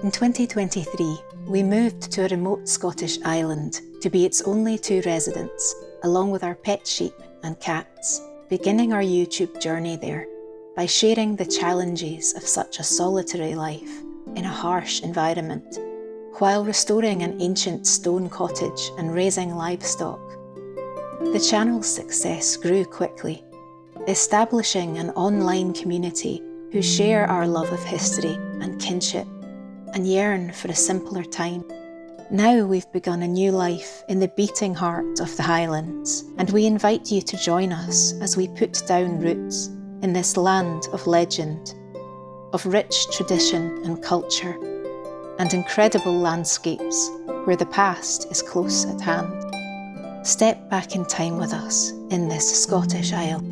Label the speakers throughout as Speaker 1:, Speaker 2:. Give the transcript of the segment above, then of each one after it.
Speaker 1: In 2023, we moved to a remote Scottish island to be its only two residents, along with our pet sheep and cats, beginning our YouTube journey there by sharing the challenges of such a solitary life in a harsh environment, while restoring an ancient stone cottage and raising livestock. The channel's success grew quickly, establishing an online community who share our love of history and kinship and yearn for a simpler time. Now we've begun a new life in the beating heart of the Highlands, and we invite you to join us as we put down roots in this land of legend, of rich tradition and culture, and incredible landscapes where the past is close at hand. Step back in time with us in this Scottish Isle.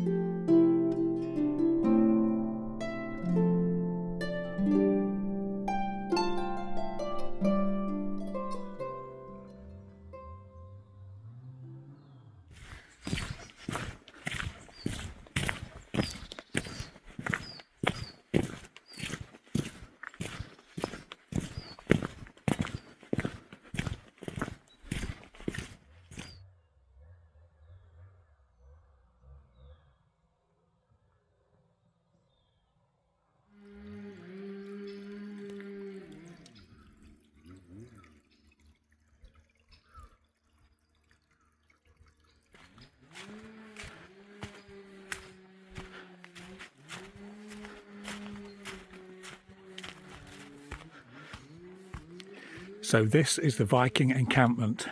Speaker 2: So this is the Viking encampment,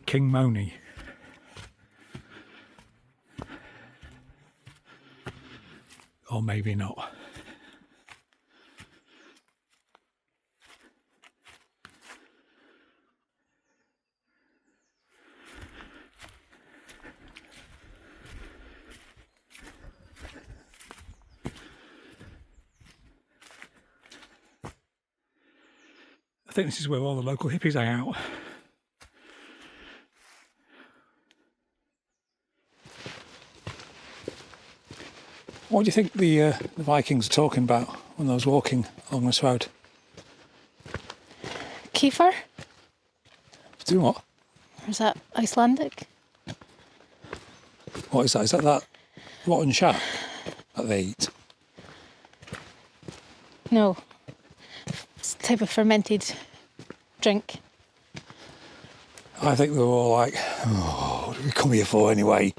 Speaker 2: King Moni. Or maybe not. I think this is where all the local hippies hang out. What do you think the Vikings are talking about when they was walking along this road?
Speaker 3: Kefir?
Speaker 2: Doing what?
Speaker 3: Or is that Icelandic?
Speaker 2: What is that? Is that rotten shark that they eat?
Speaker 3: No. It's a type of fermented drink.
Speaker 2: I think they were all like, oh, what did we come here for anyway?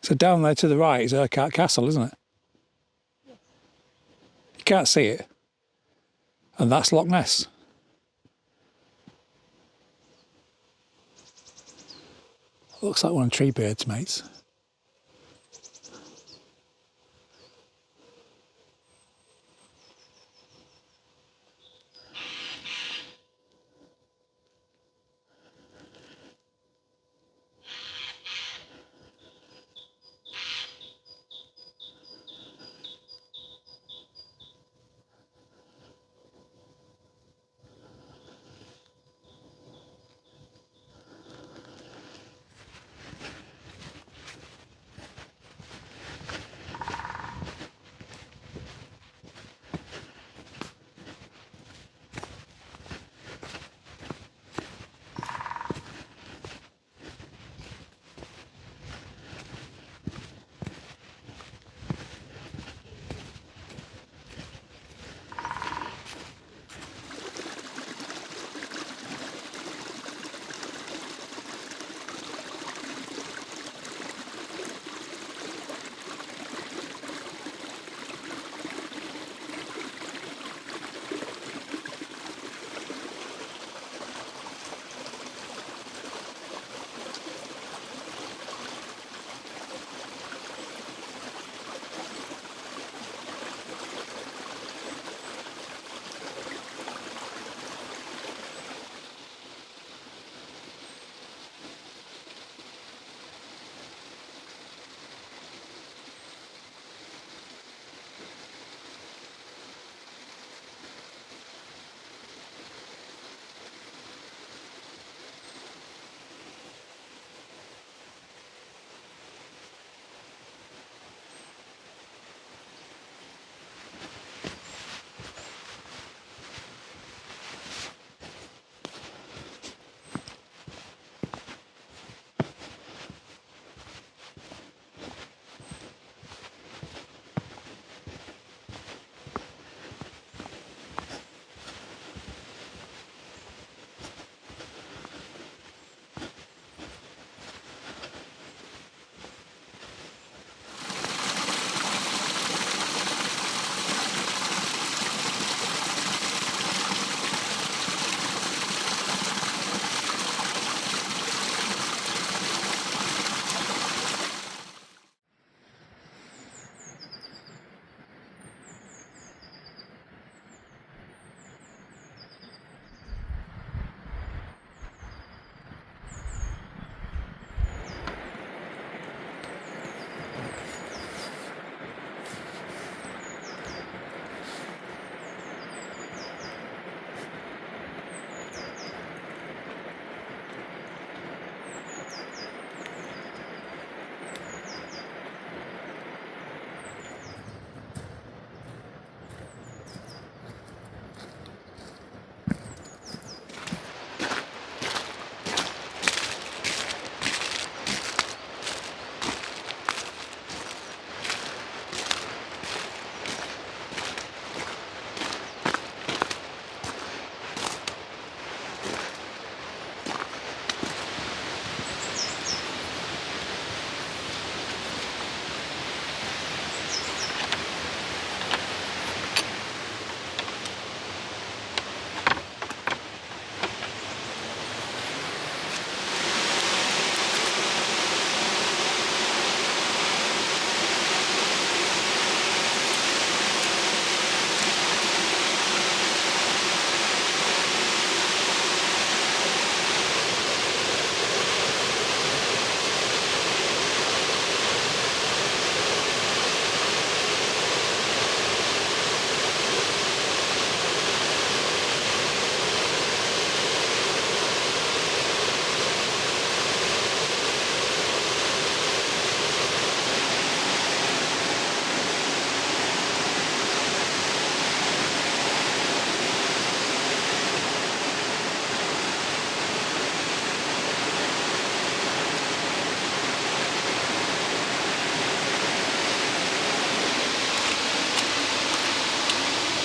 Speaker 2: So down there to the right is Urquhart Castle, isn't it? You can't see it. And that's Loch Ness. Looks like one of Treebeard's mates.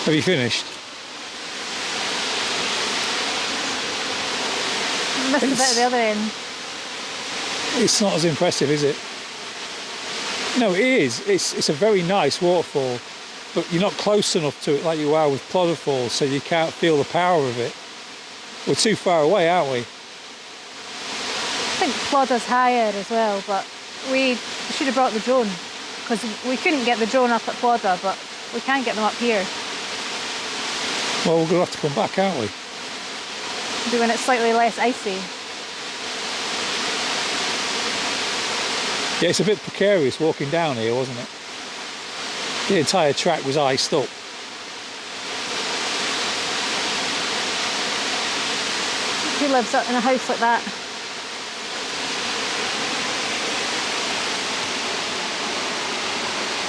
Speaker 2: Have you finished?
Speaker 3: Missed a bit at the other end.
Speaker 2: It's not as impressive, is it? No, it is. It's a very nice waterfall, but you're not close enough to it like you are with Waterfall, so you can't feel the power of it. We're too far away, aren't we?
Speaker 3: I think Plodder's higher as well, but we should have brought the drone, because we couldn't get the drone up at Plodder, but we can get them up here.
Speaker 2: Well, we're going to have to come back, aren't we?
Speaker 3: Maybe when it's slightly less icy.
Speaker 2: Yeah, it's a bit precarious walking down here, wasn't it? The entire track was iced up.
Speaker 3: Who lives up in a house like that?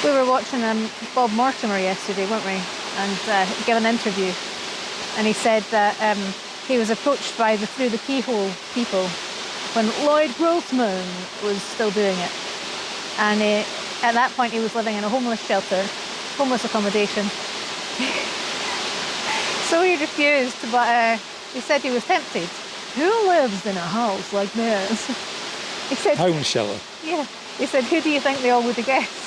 Speaker 3: We were watching Bob Mortimer yesterday, weren't we? And gave an interview. And he said that he was approached by the Through the Keyhole people when Lloyd Grossman was still doing it. And at that point he was living in a homeless shelter, homeless accommodation. So he refused, but he said he was tempted. Who lives in a house like this? He said,
Speaker 2: Homeless shelter?
Speaker 3: yeah. He said, who do you think they all would have guessed?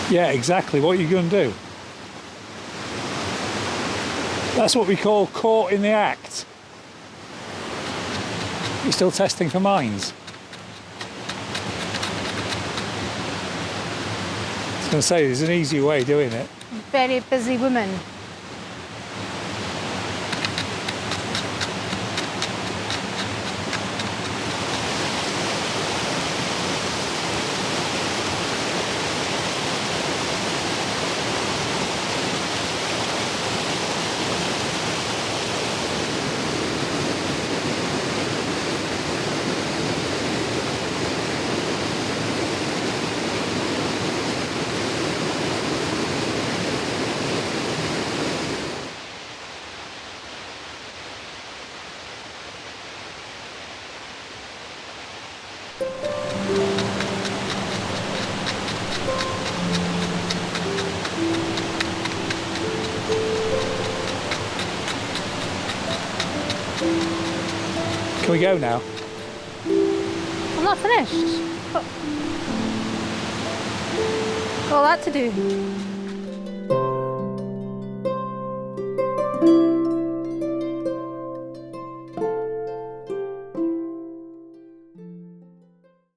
Speaker 2: Yeah, exactly. What are you going to do? That's what we call caught in the act. You're still testing for mines? I was going to say, there's an easier way of doing it.
Speaker 3: Very busy woman.
Speaker 2: Can we go now?
Speaker 3: I'm not finished. Got all that to do.